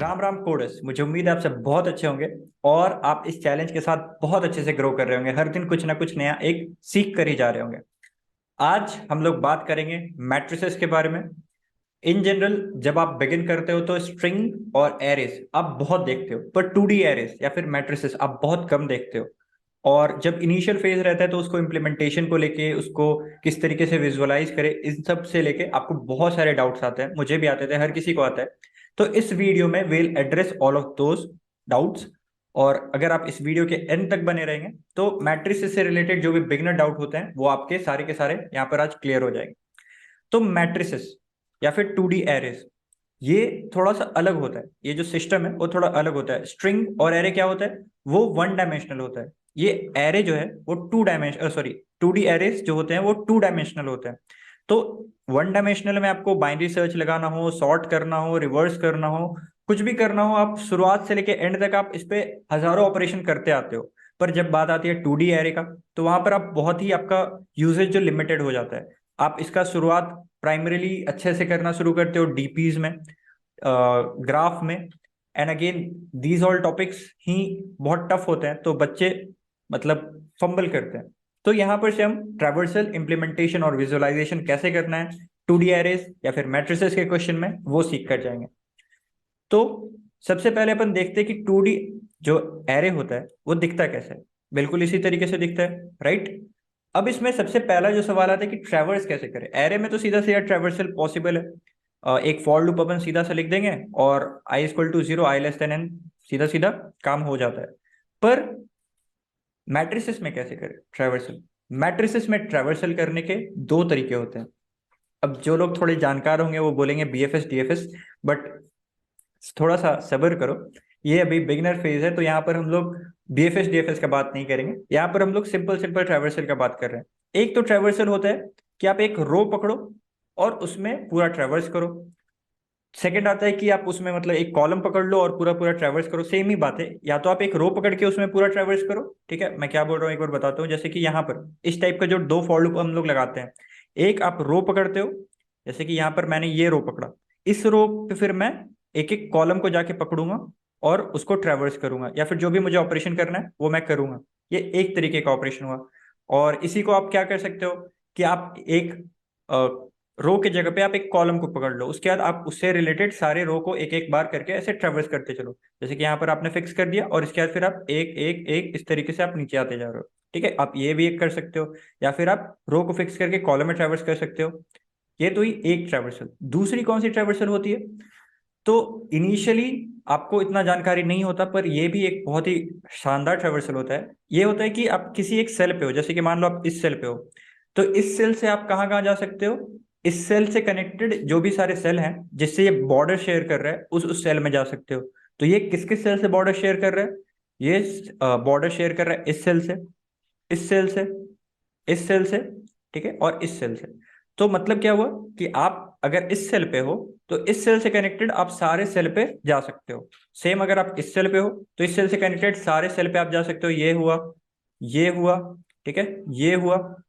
Ram Ram codes. मुझे उम्मीद है आप सब बहुत अच्छे होंगे और आप इस चैलेंज के साथ बहुत अच्छे से ग्रो कर रहे होंगे। हर दिन कुछ ना कुछ नया एक सीख कर ही जा रहे होंगे। आज हम लोग बात करेंगे मैट्रिसेस के बारे में। इन जनरल जब आप बिगिन करते हो तो स्ट्रिंग और एरेस आप बहुत देखते हो, पर 2D एरेस या फिर मैट्रिसेस आप बहुत कम देखते हो। और जब इनिशियल फेज रहता है तो उसको इम्प्लीमेंटेशन को लेके, उसको किस तरीके से विजुअलाइज करें, इन सब से लेके आपको बहुत सारे डाउट्स आते हैं। मुझे भी आते थे, हर किसी को आता है। तो इस वीडियो में will address all of those doubts. और अगर आप इस वीडियो के एंड तक बने रहेंगे तो मैट्रिसेस से रिलेटेड जो भी बिगनर डाउट होते हैं वो आपके सारे के सारे यहाँ पर आज क्लियर हो जाएंगे। तो मैट्रिसेस या फिर 2D एरेस, ये थोड़ा सा अलग होता है। ये जो सिस्टम है वो थोड़ा अलग होता है। स्ट्रिंग और एरे क्या होता है, वो वन डायमेंशनल होता है। ये एरे जो है वो to dimension sorry 2D arrays जो होते हैं वो टू डायमेंशनल होते हैं। तो वन डायमेंशनल में आपको बाइनरी सर्च लगाना हो, सॉर्ट करना हो, रिवर्स करना हो, कुछ भी करना हो, आप शुरुआत से लेके एंड तक आप इस पे हजारों ऑपरेशन करते आते हो। पर जब बात आती है 2D एरे का, तो वहां पर आप बहुत ही आपका यूसेज जो लिमिटेड हो जाता है। आप इसका शुरुआत प्राइमरीली अच्छे से करना शुरू करते हो डीपीज में, ग्राफ में। And again these all topics ही बहुत टफ होते हैं, तो बच्चे मतलब फंबल करते हैं। तो यहाँ पर से हम ट्रैवर्सल इम्प्लीमेंटेशन और विजुअलाइजेशन कैसे करना है 2D एरेस या फिर मैट्रिसेस के क्वेश्चन में, वो सीख कर जाएंगे। तो सबसे पहले अपन देखते हैं कि 2D जो एरे होता है वो दिखता कैसे है। बिल्कुल इसी तरीके से दिखता है, राइट। अब इसमें सबसे पहला जो सवाल आता है कि ट्रैवर्स कैसे करें। एरे में तो सीधा सीधा ट्रैवर्सल पॉसिबल है। एक फॉर लूप अपन सीधा सा लिख देंगे और i equal to zero, i less than n, सीधा सीधा काम हो जाता है। पर मैट्रिसेस में कैसे करें ट्रैवर्सल। मैट्रिसेस में ट्रैवर्सल करने के दो तरीके होते हैं। अब जो लोग थोड़े जानकार होंगे वो बोलेंगे बीएफएस डीएफएस, बट थोड़ा सा सब्र करो। ये अभी बिगिनर फेज है, तो यहाँ पर हम लोग बीएफएस डीएफएस का बात नहीं करेंगे। यहाँ पर हम लोग सिंपल सिंपल ट्रैवर्सल का बात कर रहे हैं। एक तो ट्रैवर्सल होता है कि आप एक रो पकड़ो और उसमें पूरा ट्रैवर्स करो। सेकंड आता है कि आप उसमें मतलब एक कॉलम पकड़ लो और पूरा पूरा ट्रैवर्स करो। सेम ही बात है, या तो आप एक रो पकड़ के उसमें पूरा ट्रैवर्स करो। ठीक है, मैं क्या बोल रहा हूँ एक बार बताता हूँ। जैसे कि यहाँ पर इस टाइप का जो दो फॉर लूप हम लोग लगाते हैं, एक आप रो पकड़ते हो, जैसे कि यहाँ पर मैंने ये रो पकड़ा। इस रो पे फिर मैं एक एक कॉलम को जाके पकड़ूंगा और उसको ट्रैवर्स करूंगा, या फिर जो भी मुझे ऑपरेशन करना है वो मैं करूंगा। ये एक तरीके का ऑपरेशन हुआ। और इसी को आप क्या कर सकते हो कि आप एक रो के जगह पे आप एक कॉलम को पकड़ लो, उसके बाद आप उससे रिलेटेड सारे रो को एक एक बार करके ऐसे ट्रेवर्स करते चलो। जैसे कि यहाँ पर आपने फिक्स कर दिया और इसके बाद फिर आप एक एक एक इस तरीके से आप नीचे आते जा रहे हो। ठीक है, आप ये भी एक कर सकते हो, या फिर आप रो को फिक्स करके कॉलम में ट्रेवर्स कर सकते हो। ये तो ही एक ट्रेवर्सल। दूसरी कौन सी ट्रेवर्सल होती है, तो इनिशियली आपको इतना जानकारी नहीं होता, पर ये भी एक बहुत ही शानदार ट्रेवर्सल होता है। ये होता है कि आप किसी एक सेल पे हो, जैसे कि मान लो आप इस सेल पे हो, तो इस सेल से आप कहाँ कहाँ जा सकते हो। इस सेल से कनेक्टेड जो भी सारे सेल हैं जिससे ये बॉर्डर शेयर कर रहा है उस सेल में जा सकते हो। तो ये किस किस सेल से बॉर्डर शेयर कर रहा है, ये बॉर्डर शेयर कर रहा है इस सेल से, इस सेल से, इस सेल से, ठीक है, और इस सेल से। तो मतलब क्या हुआ कि आप अगर इस सेल पे हो तो इस सेल से कनेक्टेड आप सारे सेल पे जा सकते हो। सेम अगर आप इस सेल पे हो तो इस सेल से कनेक्टेड सारे सेल पे आप जा सकते हो। ये हुआ, ये हुआ, ठीक है, ये हुआ,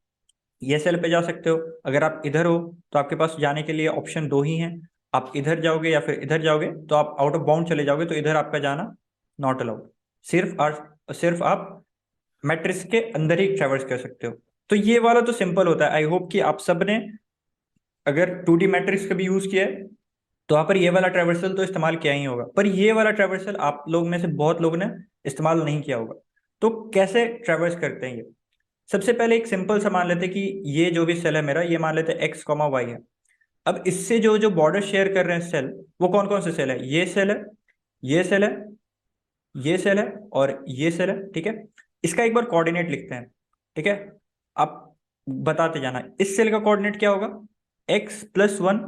ये सेल पे जा सकते हो। अगर आप इधर हो तो आपके पास जाने के लिए ऑप्शन दो ही हैं। आप इधर जाओगे या फिर इधर जाओगे, तो आप आउट ऑफ बाउंड चले जाओगे, तो इधर आपका जाना नॉट अलाउड। सिर्फ आप मैट्रिक्स के अंदर ही ट्रेवर्स कर सकते हो। तो ये वाला तो सिंपल होता है। आई होप कि आप सब ने अगर 2D मैट्रिक्स कभी यूज किया है तो वहां पर ये वाला ट्रेवर्सल तो इस्तेमाल किया ही होगा, पर ये वाला ट्रेवर्सल आप लोग में से बहुत लोग ने इस्तेमाल नहीं किया होगा। तो कैसे ट्रेवर्स करते हैं ये। सबसे पहले एक सिंपल सा मान लेते हैं कि ये जो भी सेल है मेरा, ये मान लेते हैं एक्स कॉमा वाई है। अब इससे जो जो बॉर्डर शेयर कर रहे हैं सेल, वो कौन कौन से सेल है, ये सेल है, ये सेल है, ये सेल है और ये सेल है। ठीक है, इसका एक बार कोऑर्डिनेट लिखते हैं। ठीक है, आप बताते जाना इस सेल का कोऑर्डिनेट क्या होगा, x+1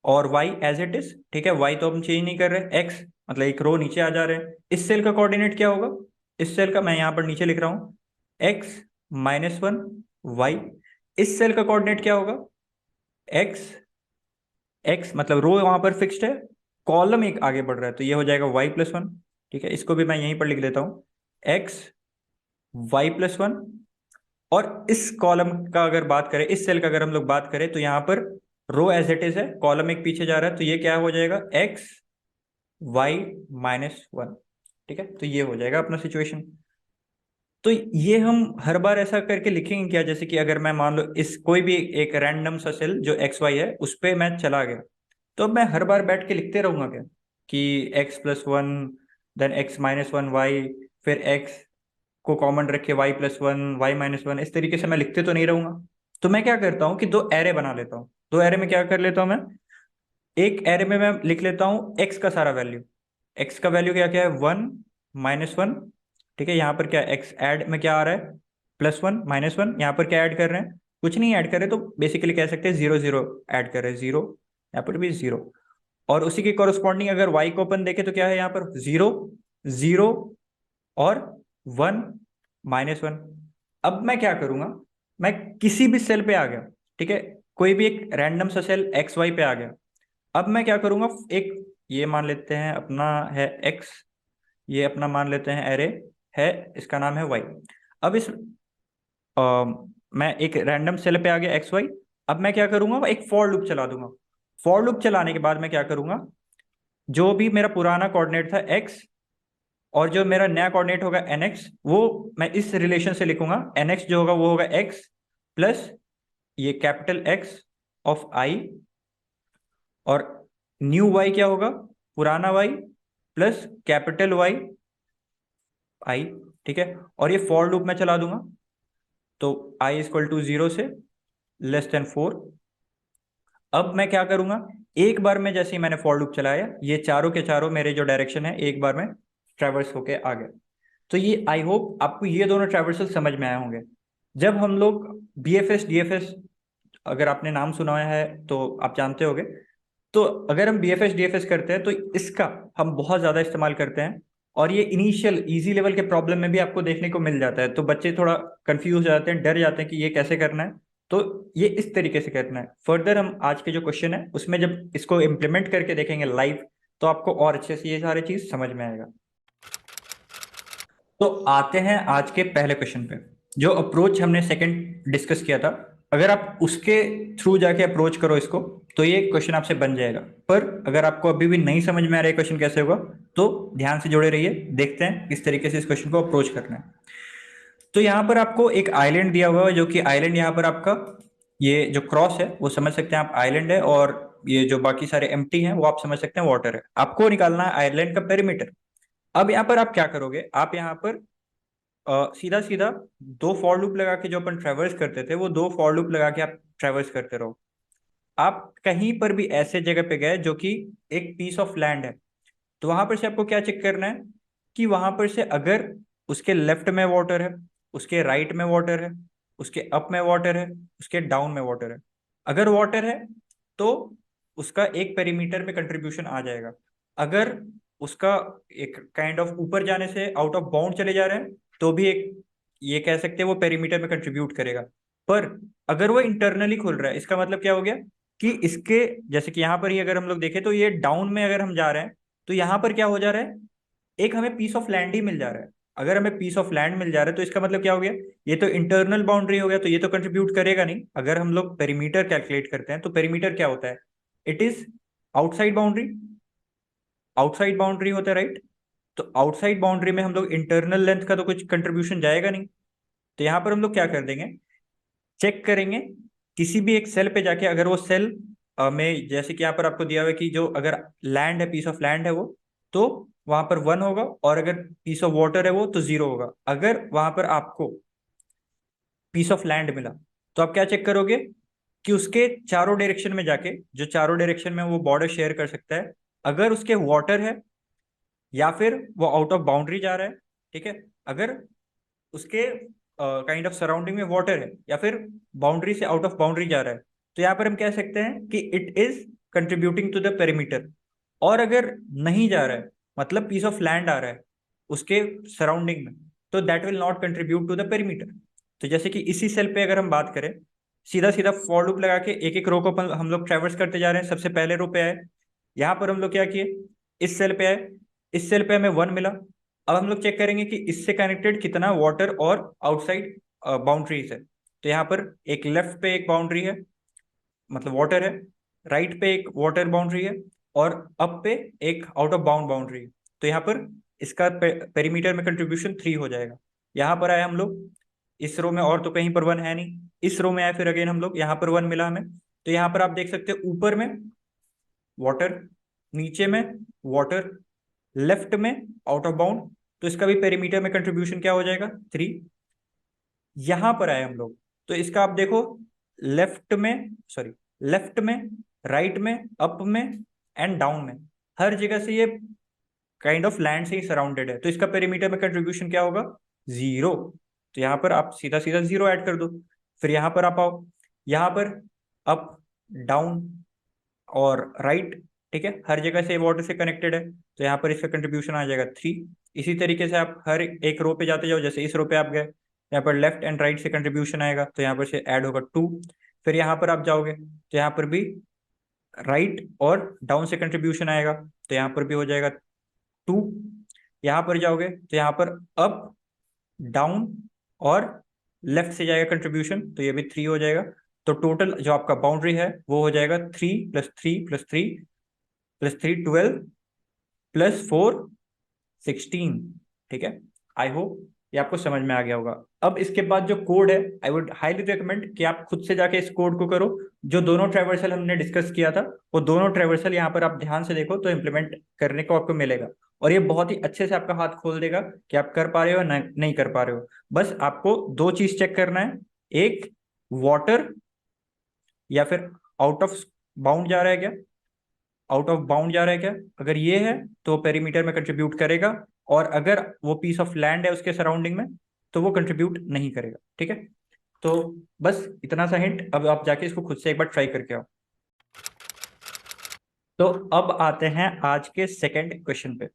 और y एज इट इज। ठीक है, y तो हम चेंज नहीं कर रहे, x मतलब एक रो नीचे आ जा रहे हैं। इस सेल का कोऑर्डिनेट क्या होगा, इस सेल का मैं यहां पर नीचे लिख रहा हूं, x-1 y। इस सेल का कोऑर्डिनेट क्या होगा, x, x मतलब रो वहां पर फिक्स्ड है, कॉलम एक आगे बढ़ रहा है, तो ये हो जाएगा y+1। ठीक है, इसको भी मैं यहीं पर लिख देता हूं, x y+1। और इस कॉलम का अगर बात करें, इस सेल का अगर हम लोग बात करें, तो यहाँ पर रो एज इट इज है, कॉलम एक पीछे जा रहा है, तो ये क्या हो जाएगा, x y-1। ठीक है, तो ये हो जाएगा अपना सिचुएशन। तो ये हम हर बार ऐसा करके लिखेंगे क्या, जैसे कि अगर मैं मान लो इस कोई भी एक रैंडम सा सेल जो एक्स वाई है उस पे मैं चला गया, तो अब मैं हर बार बैठ के लिखते रहूंगा क्या कि x+1, देन x-1y, फिर x को कॉमन रख के y+1, y-1, इस तरीके से मैं लिखते तो नहीं रहूंगा। तो मैं क्या करता हूँ कि दो एरे बना लेता हूँ। दो एरे में क्या कर लेता हूँ मैं, एक एरे में मैं लिख लेता हूँ x का सारा वैल्यू। x का वैल्यू क्या क्या है, 1-1। ठीक है, यहाँ पर क्या एक्स ऐड में क्या आ रहा है, +1-1। यहाँ पर क्या ऐड कर रहे हैं, कुछ नहीं ऐड कर रहे, तो बेसिकली कह सकते हैं 0-0 ऐड कर रहे हैं, 0। यहाँ पर भी 0। और उसी के कॉरस्पॉन्डिंग अगर y को अपन देखें तो क्या है यहाँ पर, 0-0 और 1-1। अब मैं क्या करूंगा, मैं किसी भी सेल पे आ गया, ठीक है, कोई भी एक रैंडम सा सेल एक्स वाई पे आ गया। अब मैं क्या करूंगा, एक ये मान लेते हैं अपना है एक्स, ये अपना मान लेते हैं एरे है, इसका नाम है वाई। अब इस मैं एक रैंडम सेल पे आ गया एक्स वाई। अब मैं क्या करूंगा, एक फॉर लूप चला दूंगा। फॉर लूप चलाने के बाद मैं क्या करूंगा, जो भी मेरा पुराना कोऑर्डिनेट था एक्स और जो मेरा नया कोऑर्डिनेट होगा एन एक्स, वो मैं इस रिलेशन से लिखूंगा। एन एक्स जो होगा वो होगा एक्स प्लस ये कैपिटल एक्स ऑफ आई, और न्यू वाई क्या होगा, पुराना वाई प्लस कैपिटल वाई आई। ठीक है, और ये फॉर लूप में चला दूंगा। तो आई इक्वल टू 0 से <4। अब मैं क्या करूंगा, एक बार में जैसे ही मैंने फॉर लूप चलाया, ये चारों के चारों मेरे जो डायरेक्शन है एक बार में ट्रेवर्स होके आ गए। तो ये आई होप आपको ये दोनों ट्रैवर्सल समझ में आए होंगे। जब हम लोग बीएफएस डीएफएस, अगर आपने नाम सुना है तो आप जानते होंगे। तो अगर हम बीएफएस डीएफएस करते हैं तो इसका हम बहुत ज्यादा इस्तेमाल करते हैं। और ये इनिशियल इजी लेवल के प्रॉब्लम में भी आपको देखने को मिल जाता है, तो बच्चे थोड़ा कंफ्यूज हो जाते हैं, डर जाते हैं कि ये कैसे करना है। तो ये इस तरीके से करना है। फर्दर हम आज के जो क्वेश्चन है उसमें जब इसको इम्प्लीमेंट करके देखेंगे लाइव, तो आपको और अच्छे से ये सारी चीज समझ में आएगा। तो आते हैं आज के पहले क्वेश्चन पे। जो अप्रोच हमने सेकंड डिस्कस किया था, अगर आप उसके थ्रू जाके अप्रोच करो इसको, तो ये क्वेश्चन आपसे बन जाएगा। पर अगर आपको अभी भी नहीं समझ में आ रहा है क्वेश्चन कैसे होगा, तो ध्यान से जुड़े रहिए, देखते हैं किस तरीके से इस क्वेश्चन को अप्रोच करना है। तो यहाँ पर आपको एक आइलैंड दिया हुआ है, जो कि आइलैंड यहाँ पर आपका ये जो क्रॉस है वो समझ सकते हैं आप आइलैंड है, और ये जो बाकी सारे एम्प्टी हैं वो आप समझ सकते हैं वाटर है। आपको निकालना है आइलैंड का पेरीमीटर। अब यहाँ पर आप क्या करोगे, आप यहाँ पर सीधा सीधा दो फॉर लूप लगा के जो अपन ट्रेवर्स करते थे, वो दो फॉर लूप लगा के आप ट्रेवर्स करते रहो। आप कहीं पर भी ऐसे जगह पे गए जो कि एक पीस ऑफ लैंड है, तो वहां पर से आपको क्या चेक करना है कि वहां पर से अगर उसके लेफ्ट में वाटर है, उसके राइट में वाटर है, उसके अप में वाटर है, उसके डाउन में वाटर है। अगर वाटर है तो उसका एक पेरीमीटर में कंट्रीब्यूशन आ जाएगा। अगर उसका एक काइंड ऑफ ऊपर जाने से आउट ऑफ बाउंड चले जा रहे हैं, तो भी एक ये कह सकते हैं वो पेरीमीटर में कंट्रीब्यूट करेगा। पर अगर वो इंटरनली खुल रहा है, इसका मतलब क्या हो गया कि इसके जैसे कि यहाँ पर ही अगर हम लोग देखें तो ये डाउन में अगर हम जा रहे हैं, तो यहाँ पर क्या हो जा रहा है, एक हमें पीस ऑफ लैंड ही मिल जा रहा है। अगर हमें पीस ऑफ लैंड मिल जा रहा है तो इसका मतलब क्या हो गया, ये तो इंटरनल बाउंड्री हो गया, तो ये तो कंट्रीब्यूट करेगा नहीं। अगर हम लोग पेरीमीटर कैलकुलेट करते हैं तो पेरीमीटर क्या होता है, it is outside boundary. Outside boundary होता है, राइट। तो आउटसाइड बाउंड्री में हम लोग इंटरनल लेंथ का तो कुछ कंट्रीब्यूशन जाएगा नहीं। तो यहाँ पर हम लोग क्या कर देंगे, चेक करेंगे किसी भी एक सेल पे जाके, अगर वो सेल में जैसे कि यहाँ पर आपको दिया हुआ है कि जो अगर लैंड है, पीस ऑफ लैंड है वो, तो वहां पर 1 होगा, और अगर पीस ऑफ वाटर है वो तो 0 होगा। अगर वहां पर आपको पीस ऑफ लैंड मिला, तो आप क्या चेक करोगे कि उसके चारों डायरेक्शन में जाके, जो चारों डायरेक्शन में वो बॉर्डर शेयर कर सकता है, अगर उसके वाटर है या फिर वो आउट ऑफ बाउंड्री जा रहा है, ठीक है, अगर उसके काइंड ऑफ सराउंडिंग में वाटर है या फिर बाउंड्री से आउट ऑफ बाउंड्री जा रहा है, तो यहाँ पर हम कह सकते हैं कि it is contributing to the perimeter. और अगर नहीं जा रहा है, मतलब पीस ऑफ लैंड आ रहा है उसके सराउंडिंग में, तो that will not contribute to the perimeter. तो जैसे कि इसी सेल पे अगर हम बात करें, सीधा सीधा फॉर लूप लगा के एक एक रो को हम लोग ट्रेवर्स करते जा रहे हैं। सबसे पहले रो पे आए, यहाँ पर हम लोग क्या किए, इस सेल पे आए, इस सेल पे हमें 1 मिला। अब हम लोग चेक करेंगे कि इससे कनेक्टेड कितना वाटर और आउटसाइड बाउंड्रीज है। तो यहाँ पर एक लेफ्ट पे एक बाउंड्री है, मतलब वाटर है, राइट पे एक वाटर बाउंड्री है, और अप पे एक आउट ऑफ बाउंड बाउंड्री। तो यहाँ पर इसका पेरीमीटर में कंट्रीब्यूशन 3 हो जाएगा। यहाँ पर आए हम लोग, इस रो में और तो कहीं पर 1 है नहीं, इस रो में आए फिर अगेन हम लोग, यहाँ पर 1 मिला हमें। तो यहाँ पर आप देख सकते हो ऊपर में वाटर, नीचे में वाटर, लेफ्ट में आउट ऑफ बाउंड। तो इसका भी पेरीमीटर में कंट्रीब्यूशन क्या हो जाएगा? 3। यहां पर आए हम लोग, तो इसका आप देखो, लेफ्ट में, सॉरी, लेफ्ट में, राइट में, अप में एंड डाउन में, हर जगह से ये काइंड ऑफ लैंड से ही सराउंडेड है। तो इसका पेरीमीटर में कंट्रीब्यूशन क्या होगा? 0। तो यहाँ पर आप सीधा सीधा 0 ऐड कर दो। फिर यहाँ पर आप आओ, यहाँ पर अप, डाउन और राइट, ठीक है, हर जगह से वाटर से कनेक्टेड है। तो यहाँ पर इसका कंट्रीब्यूशन आ जाएगा 3। इसी तरीके से आप हर एक रो पे जाते जाओ, जैसे इस रो पे आप गए, यहाँ पर लेफ्ट एंड राइट से कंट्रीब्यूशन आएगा, तो यहाँ पर से ऐड होगा 2। फिर यहाँ पर आप जाओगे तो यहाँ पर भी राइट और डाउन से कंट्रीब्यूशन आएगा, तो यहाँ पर भी हो जाएगा 2। यहाँ पर जाओगे तो यहाँ पर अप, डाउन और लेफ्ट से जाएगा कंट्रीब्यूशन, तो ये भी 3 हो जाएगा। तो टोटल जो आपका बाउंड्री है वो हो जाएगा 3 + 3 + 3 + 3 12 + 4 16। ठीक है, आई होप ये आपको समझ में आ गया होगा। अब इसके बाद जो कोड है, आई वुड हाईली रिकमेंड कि आप खुद से जाके इस कोड को करो। जो दोनों ट्रैवर्सल हमने डिस्कस किया था, वो दोनों ट्रैवर्सल यहाँ पर आप ध्यान से देखो तो इंप्लीमेंट करने को आपको मिलेगा, और ये बहुत ही अच्छे से आपका हाथ खोल देगा कि आप कर पा रहे हो या नहीं कर पा रहे हो। बस आपको दो चीज चेक करना है, एक वाटर या फिर आउट ऑफ बाउंड जा रहा है क्या, आउट ऑफ बाउंड जा रहा है क्या, अगर ये है तो पेरीमीटर में कंट्रीब्यूट करेगा, और अगर वो पीस ऑफ लैंड है उसके सराउंडिंग में तो वो कंट्रीब्यूट नहीं करेगा। ठीक है, तो बस इतना सा हिंट, अब आप जाके इसको खुद से एक बार ट्राई करके आओ। तो अब आते हैं आज के सेकंड क्वेश्चन पे।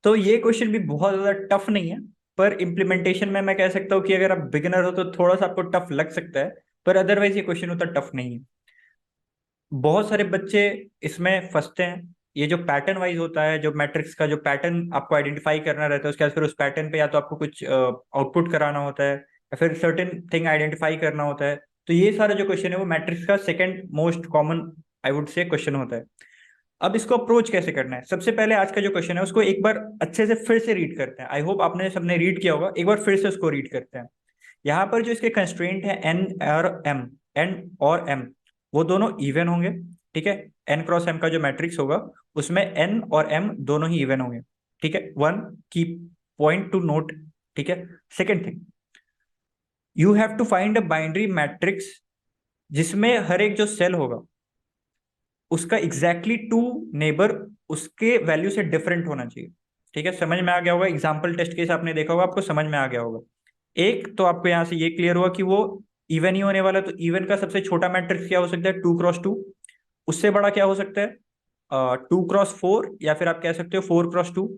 तो ये क्वेश्चन भी बहुत ज्यादा टफ नहीं है, पर इम्प्लीमेंटेशन में मैं कह सकता हूँ कि अगर आप बिगिनर हो तो थोड़ा सा आपको टफ लग सकता है, पर अदरवाइज ये क्वेश्चन उतना टफ नहीं है। बहुत सारे बच्चे इसमें फंसते हैं। ये जो पैटर्न वाइज होता है, जो मैट्रिक्स का जो पैटर्न आपको आइडेंटिफाई करना रहता है, उसके बाद फिर उस पैटर्न पे या तो आपको कुछ आउटपुट कराना होता है या फिर सर्टेन थिंग आइडेंटिफाई करना होता है। तो ये सारा जो क्वेश्चन है वो मैट्रिक्स का second most common, I would say, question होता है। अब इसको अप्रोच कैसे करना है, सबसे पहले आज का जो क्वेश्चन है उसको एक बार अच्छे से फिर से रीड करते हैं। आई होप आपने सबने रीड किया होगा, एक बार फिर से उसको रीड करते हैं। यहाँ पर जो इसके कंस्ट्रेंट है एन और एम वो दोनों इवन होंगे। ठीक है, एन क्रॉस एम का जो मैट्रिक्स होगा उसमें एन और एम दोनों ही इवन होंगे। ठीक है, वन की पॉइंट टू नोट। ठीक है, second thing, you have to find a binary matrix जिसमें हर एक जो सेल होगा उसका एग्जैक्टली टू नेबर उसके वैल्यू से डिफरेंट होना चाहिए। ठीक है, समझ में आ गया होगा, एग्जाम्पल टेस्ट केस आपने देखा होगा, आपको समझ में आ गया होगा। एक तो आपको यहां से ये क्लियर हुआ कि वो इवन ही होने वाला, तो इवन का सबसे छोटा मैट्रिक्स क्या हो सकता है? 2x2। उससे बड़ा क्या हो सकता है? 2x4, या फिर आप कह सकते हो 4x2।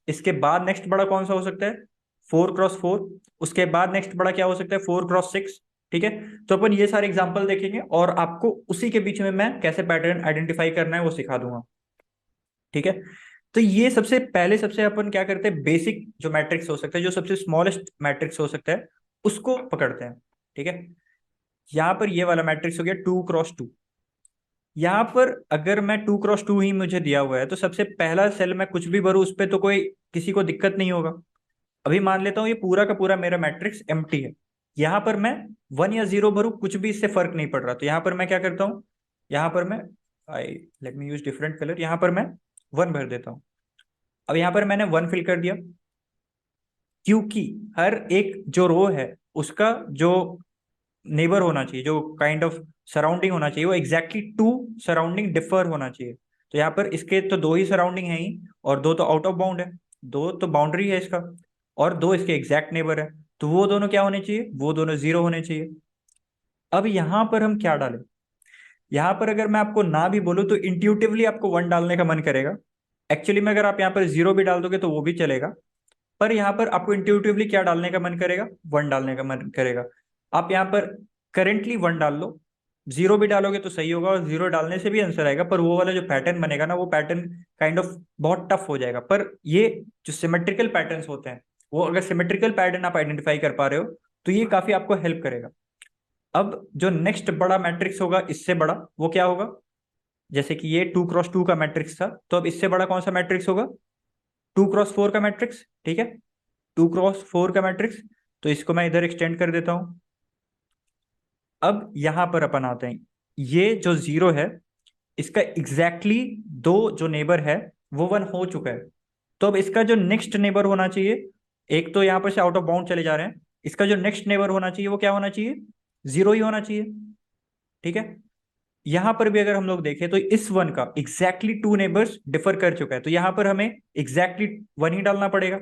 इसके बाद नेक्स्ट बड़ा कौन सा हो सकता है? 4x4। उसके बाद नेक्स्ट बड़ा क्या हो सकता है? 4x6। ठीक है, तो अपन ये सारे एग्जांपल देखेंगे और आपको उसी के बीच में मैं कैसे पैटर्न आइडेंटिफाई करना है वो सिखा दूंगा। ठीक है, तो ये सबसे पहले, सबसे अपन क्या करते हैं, बेसिक जो मैट्रिक्स हो सकता है, जो सबसे स्मॉलेस्ट मैट्रिक्स हो सकता है, उसको पकड़ते हैं। ठीक है, यहां पर ये वाला मैट्रिक्स हो गया 2x2। यहाँ पर अगर मैं 2x2 ही मुझे दिया हुआ है तो सबसे पहला सेल मैं कुछ भी भरूं उस पर तो कोई किसी को दिक्कत नहीं होगा। अभी मान लेता हूं ये पूरा का पूरा मेरा मैट्रिक्स एम्प्टी है, यहाँ पर मैं 1 या 0 भरूं कुछ भी इससे फर्क नहीं पड़ रहा। तो यहाँ पर मैं क्या करता हूँ, यहाँ पर मैं, I let me use different colour, यहाँ पर मैं 1 भर देता हूँ। अब यहाँ पर मैंने 1 फिल कर दिया, क्योंकि हर एक जो रो है उसका जो नेबर होना चाहिए, जो काइंड ऑफ सराउंडिंग होना चाहिए, वो एग्जैक्टली टू सराउंडिंग डिफर होना चाहिए। तो यहाँ पर इसके तो दो ही सराउंडिंग है ही, और दो तो आउट ऑफ बाउंड है, दो तो बाउंड्री है इसका, और दो इसके एग्जैक्ट नेबर है। तो वो दोनों क्या होने चाहिए? वो दोनों 0 होने चाहिए। अब यहाँ पर हम क्या डालें? यहाँ पर अगर मैं आपको ना भी बोलूँ तो इंट्यूटिवली आपको 1 डालने का मन करेगा। एक्चुअली में अगर आप यहाँ पर 0 भी डाल दोगे तो वो भी चलेगा, पर यहाँ पर आपको इंट्यूटिवली क्या डालने का मन करेगा? 1 डालने का मन करेगा। आप यहाँ पर करेंटली 1 डाल लो, 0 भी डालोगे तो सही होगा, और 0 डालने से भी आंसर आएगा, पर वो वाला जो पैटर्न बनेगा ना, वो पैटर्न काइंड ऑफ बहुत टफ हो जाएगा। पर ये जो सिमेट्रिकल पैटर्न्स होते हैं, वो अगर सिमेट्रिकल पैटर्न आप आइडेंटिफाई कर पा रहे हो तो ये काफी आपको हेल्प करेगा। अब जो नेक्स्ट बड़ा मैट्रिक्स होगा इससे बड़ा, वो क्या होगा? जैसे कि ये 2x2 का मैट्रिक्स था, तो अब इससे बड़ा कौन सा मैट्रिक्स होगा? 2x4 का मैट्रिक्स, ठीक है, 2x4 का मैट्रिक्स। तो इसको मैं इधर एक्सटेंड कर देता हूं। अब यहां पर अपन आते हैं, ये जो जीरो है इसका एग्जैक्टली दो जो नेबर है वो वन हो चुका है। तो अब इसका जो नेक्स्ट नेबर होना चाहिए, एक तो यहां पर से आउट ऑफ बाउंड चले जा रहे हैं, इसका जो नेक्स्ट नेबर होना चाहिए वो क्या होना चाहिए? जीरो ही होना चाहिए, ठीक है। यहां पर भी अगर हम लोग देखें तो इस वन का एग्जैक्टली टू नेबर्स डिफर कर चुका है, तो यहां पर हमें एग्जैक्टली वन ही डालना पड़ेगा।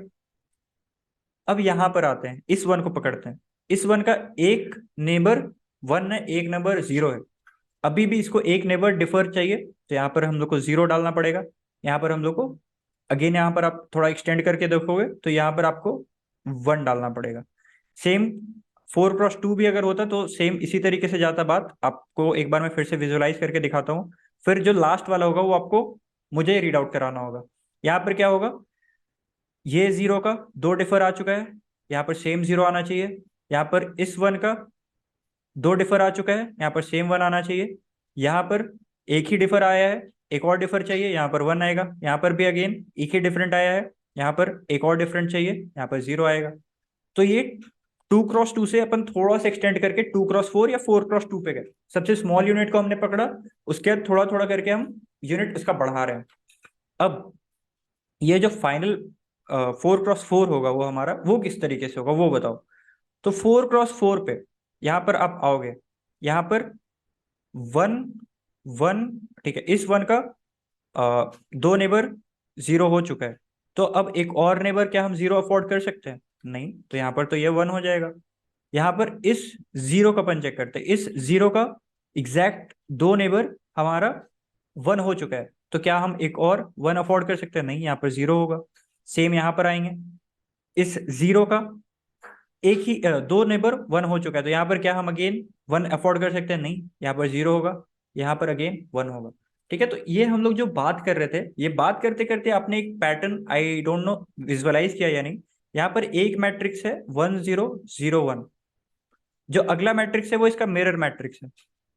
अब यहां पर आते हैं, इस वन को पकड़ते हैं। इस वन का एक नेबर वन है, एक नंबर जीरो है। अभी भी इसको एक नेबर डिफर चाहिए, तो यहाँ पर हम लोग को जीरो डालना पड़ेगा। यहाँ पर हम लोग को अगेन, यहाँ पर आप थोड़ा एक्सटेंड करके देखोगे तो यहाँ पर आपको वन डालना पड़ेगा। सेम 4x2 भी अगर होता तो सेम इसी तरीके से जाता बात। आपको एक बार मैं फिर से विजुअलाइज करके दिखाता हूँ। फिर जो लास्ट वाला होगा वो आपको मुझे रीड आउट कराना होगा। यहाँ पर क्या होगा, ये जीरो का दो डिफर आ चुका है, यहाँ पर सेम जीरो आना चाहिए। यहाँ पर इस वन का दो डिफर आ चुका है, यहाँ पर सेम वन आना चाहिए। यहाँ पर एक ही डिफर आया है, एक और डिफर चाहिए, यहाँ पर वन आएगा। यहाँ पर भी अगेन एक ही डिफरेंट आया है, यहाँ पर एक और डिफरेंट चाहिए, यहाँ पर जीरो आएगा। तो ये 2x2 से अपन थोड़ा सा एक्सटेंड करके 2x4 या 4x2 पे गए। सबसे स्मॉल यूनिट को हमने पकड़ा, उसके बाद थोड़ा थोड़ा करके हम यूनिट उसका बढ़ा रहे हैं। अब ये जो फाइनल 4x4 होगा वो हमारा, वो किस तरीके से होगा वो बताओ। तो 4x4 पे यहाँ पर आप आओगे, यहाँ पर वन वन, ठीक है, इस वन का दो नेबर जीरो हो चुका है। तो अब एक और नेबर क्या हम जीरो अफोर्ड कर सकते हैं? नहीं, तो यहाँ पर तो ये वन हो जाएगा। यहाँ पर इस जीरो का अपन चेक करते हैं, इस जीरो का एग्जैक्ट दो नेबर हमारा वन हो चुका है, तो क्या हम एक और वन अफोर्ड कर सकते हैं? नहीं, यहाँ पर जीरो होगा। सेम यहाँ पर आएंगे, इस जीरो का एक ही दो नेबर वन हो चुका है, तो यहाँ पर क्या हम अगेन वन अफोर्ड कर सकते हैं? नहीं, यहाँ पर जीरो होगा, यहाँ पर अगेन वन होगा। ठीक है, तो ये हम लोग जो बात कर रहे थे, ये बात करते करते आपने एक pattern, I don't know visualise किया या नहीं। यहाँ पर एक मैट्रिक्स है 1 0 0 1, जो अगला मैट्रिक्स है वो इसका मिरर मैट्रिक्स है।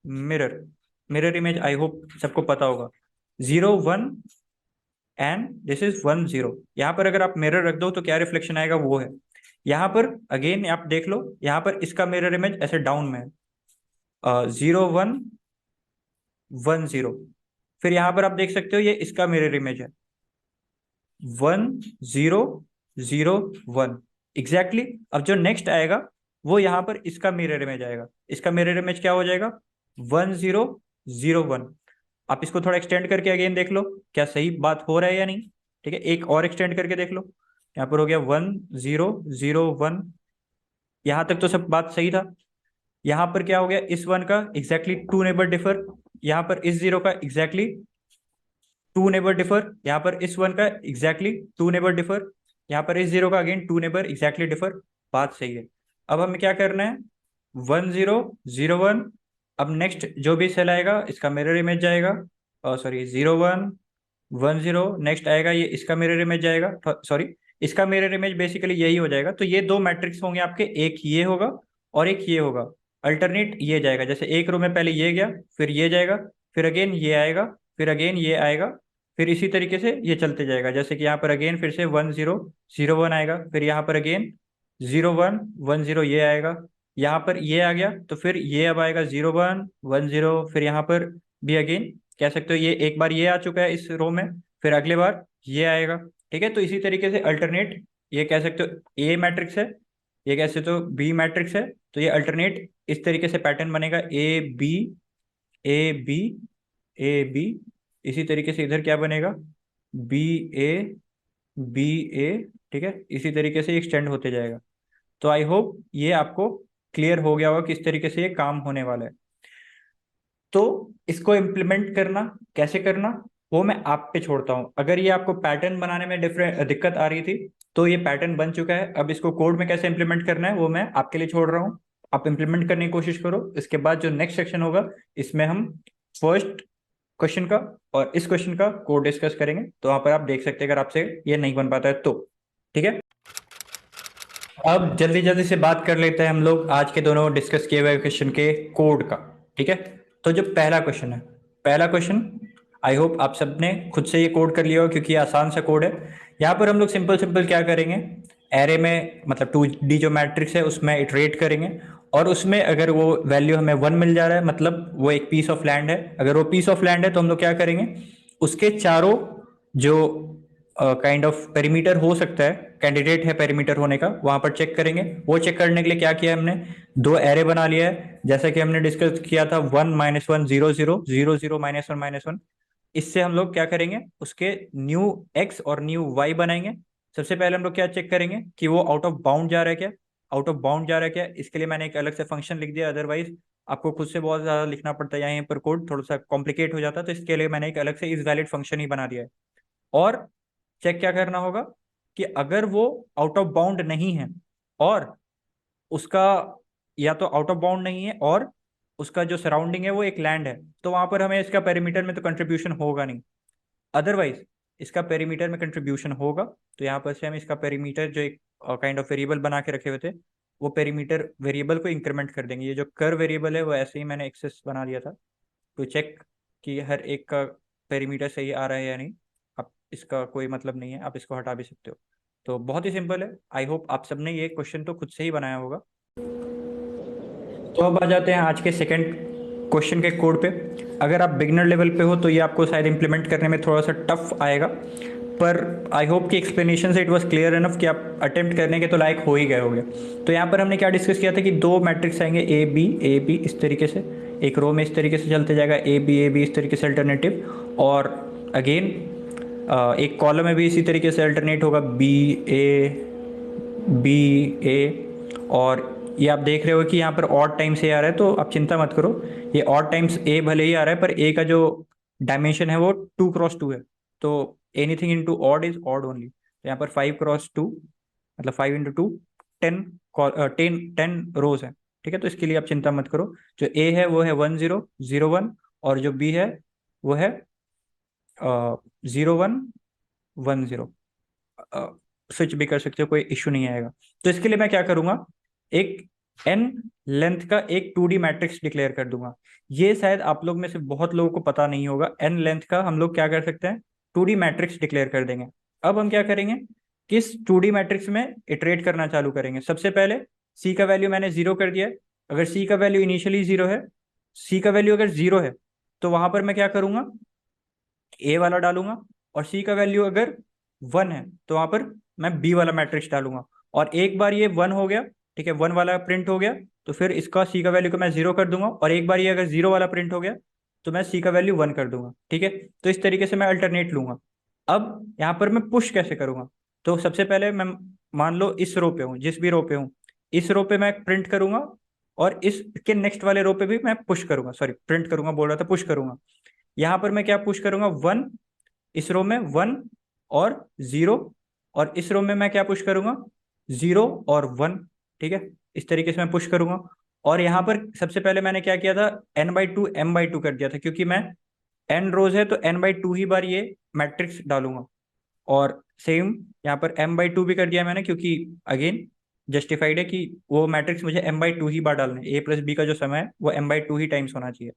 Mirror, mirror image I hope सबको पता होगा। 0 1 एंड दिस इज 1 0। यहाँ पर अगर आप मिरर रख दो तो क्या रिफ्लेक्शन आएगा, वो है। यहाँ पर अगेन आप देख लो, यहाँ पर इसका मिरर इमेज ऐसे डाउन में है, 0 1 1 0। फिर यहाँ पर आप देख सकते हो ये इसका मिरर इमेज है 1 0 0 1 एग्जैक्टली। अब जो नेक्स्ट आएगा वो यहाँ पर इसका मिरर इमेज आएगा। इसका मिरर इमेज क्या हो जाएगा? 1 0 0 1। आप इसको थोड़ा एक्सटेंड करके अगेन देख लो क्या सही बात हो रहा है या नहीं। ठीक है, एक और एक्सटेंड करके देख लो। यहाँ पर हो गया 1 0 0 1। यहाँ तक तो सब बात सही था। यहाँ पर क्या हो गया, इस वन का एग्जैक्टली टू नेबर डिफर, यहाँ पर इस जीरो का एग्जैक्टली टू नेबर डिफर, यहाँ पर इस वन का एग्जैक्टली टू नेबर डिफर, यहाँ पर इस जीरो का again two neighbour exactly differ. बात सही है। अब हमें क्या करना है, 1 0 0 1। अब नेक्स्ट जो भी सेल आएगा इसका मिरर इमेज जाएगा, सॉरी 0 1 1 0। नेक्स्ट आएगा ये इसका मिरर इमेज जाएगा, सॉरी इसका मिरर इमेज बेसिकली यही हो जाएगा। तो ये दो मैट्रिक्स होंगे आपके, एक ये होगा और एक ये होगा। अल्टरनेट ये जाएगा, जैसे एक रो में पहले ये गया, फिर ये जाएगा, फिर अगेन ये आएगा, फिर अगेन ये आएगा, फिर इसी तरीके से ये चलते जाएगा। जैसे कि यहाँ पर अगेन फिर से 1 0 0 1 आएगा, फिर यहाँ पर अगेन 0 1 1 0 ये आएगा, यहाँ पर ये आ गया, तो फिर ये अब आएगा 0 1 1 0। फिर यहाँ पर भी अगेन कह सकते हो ये एक बार ये आ चुका है इस रो में, फिर अगले बार ये आएगा। ठीक है, तो इसी तरीके से अल्टरनेट ये कह सकते हो ए मैट्रिक्स है, ये कह सकते हो बी मैट्रिक्स है। तो ये अल्टरनेट इस तरीके से पैटर्न बनेगा, A B A B A B. इसी तरीके से इधर क्या बनेगा, बी ए बी ए। ठीक है, इसी तरीके से एक्सटेंड होते जाएगा। तो आई होप ये आपको क्लियर हो गया होगा किस तरीके से ये काम होने वाला है। तो इसको इम्प्लीमेंट करना कैसे करना वो मैं आप पे छोड़ता हूँ। अगर ये आपको पैटर्न बनाने में डिफरेंट दिक्कत आ रही थी तो ये पैटर्न बन चुका है। अब इसको कोड में कैसे इम्प्लीमेंट करना है वो मैं आपके लिए छोड़ रहा हूँ, आप इम्प्लीमेंट करने की कोशिश करो। इसके बाद जो नेक्स्ट सेक्शन होगा इसमें हम फर्स्ट क्वेश्चन का और इस क्वेश्चन का कोड डिस्कस करेंगे। तो वहां पर आप देख सकते हैं अगर आपसे ये नहीं बन पाता है तो। ठीक है, अब जल्दी जल्दी से बात कर लेते हैं हम लोग आज के दोनों डिस्कस किए हुए क्वेश्चन के कोड का। ठीक है, तो जो पहला क्वेश्चन है, पहला क्वेश्चन आई होप आप सबने खुद से ये कोड कर लिया हो, क्योंकि ये आसान सा कोड है। यहाँ पर हम लोग सिंपल सिंपल क्या करेंगे, एरे में मतलब 2D जो मैट्रिक्स है उसमें इटरेट करेंगे, और उसमें अगर वो वैल्यू हमें 1 मिल जा रहा है मतलब वो एक पीस ऑफ लैंड है। अगर वो पीस ऑफ लैंड है तो हम लोग क्या करेंगे, उसके चारों जो काइंड ऑफ पेरीमीटर हो सकता है, कैंडिडेट है पेरीमीटर होने का, वहां पर चेक करेंगे। वो चेक करने के लिए क्या किया हमने, दो एरे बना लिया है, जैसा कि हमने डिस्कस किया था 1 - 1 0 0 0 0 - 1 - 1। इससे हम लोग क्या करेंगे, उसके न्यू एक्स और न्यू वाई बनाएंगे। सबसे पहले हम लोग क्या चेक करेंगे कि वो आउट ऑफ बाउंड जा रहा है क्या, आउट ऑफ बाउंड जा रहा है क्या। इसके लिए मैंने एक अलग से फंक्शन लिख दिया, अदरवाइज आपको खुद से बहुत ज्यादा लिखना पड़ता है, यहाँ पर कोड थोड़ा सा कॉम्प्लिकेट हो जाता है, तो इसके लिए मैंने एक अलग से इज वैलिड फंक्शन ही बना दिया है। और चेक क्या करना होगा कि अगर वो आउट ऑफ बाउंड नहीं है, और उसका या तो आउट ऑफ बाउंड नहीं है और उसका जो सराउंडिंग है वो एक लैंड है, तो वहां पर हमें इसका पेरीमीटर में तो कंट्रीब्यूशन होगा नहीं। अदरवाइज इसका पेरीमीटर में कंट्रीब्यूशन होगा, तो यहाँ पर से हम इसका पेरीमीटर जो एक काइंड ऑफ वेरिएबल बना के रखे हुए थे, वो पेरीमीटर वेरिएबल को इंक्रीमेंट कर देंगे। ये जो कर वेरिएबल है वो ऐसे ही मैंने एक्सेस बना दिया था, तो चेक कि हर एक का पेरीमीटर सही आ रहा है या नहीं। आप इसका कोई मतलब नहीं है, आप इसको हटा भी सकते हो। तो बहुत ही सिंपल है। आई होप आप सबने ये क्वेश्चन तो खुद से ही बनाया होगा। तो अब आ जाते हैं आज के सेकंड क्वेश्चन के कोड पे। अगर आप बिगनर लेवल पे हो तो ये आपको शायद इंप्लीमेंट करने में थोड़ा सा टफ आएगा, पर आई होप कि एक्सप्लेनेशन से इट वाज क्लियर इनफ कि आप अटेम्प्ट करने के तो लायक हो ही गए होंगे। तो यहाँ पर हमने क्या डिस्कस किया था कि दो मैट्रिक्स आएंगे ए बी इस तरीके से, एक रो में इस तरीके से चलते जाएगा ए बी इस तरीके से अल्टरनेटिव, और अगेन एक कॉलम में भी इसी तरीके से अल्टरनेट होगा बी ए। और ये आप देख रहे हो कि यहाँ पर ऑड टाइम्स ए आ रहा है, तो आप चिंता मत करो, ये ऑड टाइम्स ए भले ही आ रहा है पर ए का जो डायमेंशन है वो 2 × 2 है, तो anything into odd is odd only. तो यहाँ पर 5 × 2 मतलब 5 × 2 10 10 रोज है। ठीक है, तो इसके लिए आप चिंता मत करो। जो ए है वो है 10 0 1, और जो बी है वो है 0 1 1 0। स्विच भी कर सकते हो, कोई इश्यू नहीं आएगा। तो इसके लिए मैं क्या करूंगा, एक एन लेंथ का एक 2D मैट्रिक्स डिक्लेयर कर दूंगा। ये शायद आप लोग में से बहुत लोगों को पता नहीं होगा, एन लेंथ का हम लोग क्या कर सकते हैं, 2D मैट्रिक्स डिक्लेयर कर देंगे। अब हम क्या करेंगे, किस 2D मैट्रिक्स में इटरेट करना चालू करेंगे। सबसे पहले सी का वैल्यू मैंने 0 कर दिया है। अगर सी का वैल्यू इनिशियली 0 है, सी का वैल्यू अगर 0 है, तो वहां पर मैं क्या करूंगा, ए वाला डालूंगा। और सी का वैल्यू अगर 1 है तो वहां पर मैं बी वाला मैट्रिक्स डालूंगा। और एक बार ये 1 हो गया, ठीक है, 1 वाला प्रिंट हो गया, तो फिर इसका सी का वैल्यू को मैं 0 कर दूंगा। और एक बार ये अगर 0 वाला प्रिंट हो गया तो मैं सी का वैल्यू 1 कर दूंगा। ठीक है, तो इस तरीके से मैं अल्टरनेट लूंगा। अब यहाँ पर मैं पुश कैसे करूंगा, तो सबसे पहले मैं मान लो इस रो पे हूँ, जिस भी रो पे हूँ, इस रो पे मैं प्रिंट करूंगा, और इसके नेक्स्ट वाले रो पे भी मैं पुश करूंगा, सॉरी प्रिंट करूंगा बोल रहा था, पुश करूंगा। यहाँ पर मैं क्या पुश करूंगा, 1, इस रो में 1 और 0, और इस रो में मैं क्या पुश करूंगा, 0 और 1। ठीक है, इस तरीके से मैं पुश करूंगा। और यहाँ पर सबसे पहले मैंने क्या किया था, n/2 m/2 कर दिया था, क्योंकि मैं n रोज है तो n/2 ही बार ये मैट्रिक्स डालूंगा। और सेम यहाँ पर m/2 भी कर दिया मैंने, क्योंकि अगेन जस्टिफाइड है कि वो मैट्रिक्स मुझे m/2 ही बार डालना है, a प्लस बी का जो समय है वो m/2 ही टाइम्स होना चाहिए।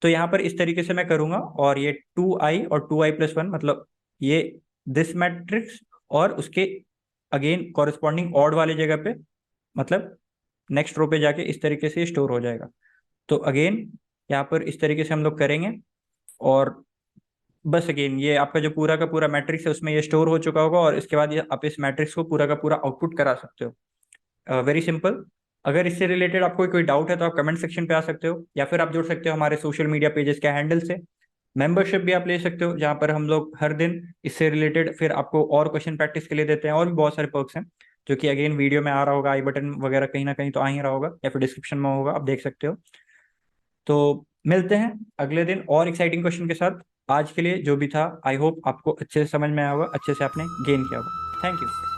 तो यहाँ पर इस तरीके से मैं करूंगा, और ये 2i और 2i+1 मतलब ये दिस मैट्रिक्स, और उसके अगेन कॉरेस्पॉन्डिंग ऑड वाले जगह पे मतलब नेक्स्ट रो पे जाके इस तरीके से स्टोर हो जाएगा। तो अगेन यहाँ पर इस तरीके से हम लोग करेंगे, और बस अगेन ये आपका जो पूरा का पूरा मैट्रिक्स है उसमें ये स्टोर हो चुका होगा, और इसके बाद ये आप इस मैट्रिक्स को पूरा का पूरा आउटपुट करा सकते हो। Very simple. अगर इससे रिलेटेड आपको कोई डाउट है तो आप कमेंट सेक्शन पे आ सकते हो, या फिर आप जुड़ सकते हो हमारे सोशल मीडिया पेजेस के हैंडल से। मेंबरशिप भी आप ले सकते हो, जहाँ पर हम लोग हर दिन इससे रिलेटेड फिर आपको और क्वेश्चन प्रैक्टिस के लिए देते हैं, और भी बहुत सारे पर्क्स हैं, जो कि अगेन वीडियो में आ रहा होगा, आई बटन वगैरह कहीं ना कहीं तो आ ही रहा होगा, या फिर डिस्क्रिप्शन में होगा, आप देख सकते हो। तो मिलते हैं अगले दिन और एक्साइटिंग क्वेश्चन के साथ। आज के लिए जो भी था, आई होप आपको अच्छे से समझ में आया होगा, अच्छे से आपने गेन किया होगा। Thank you.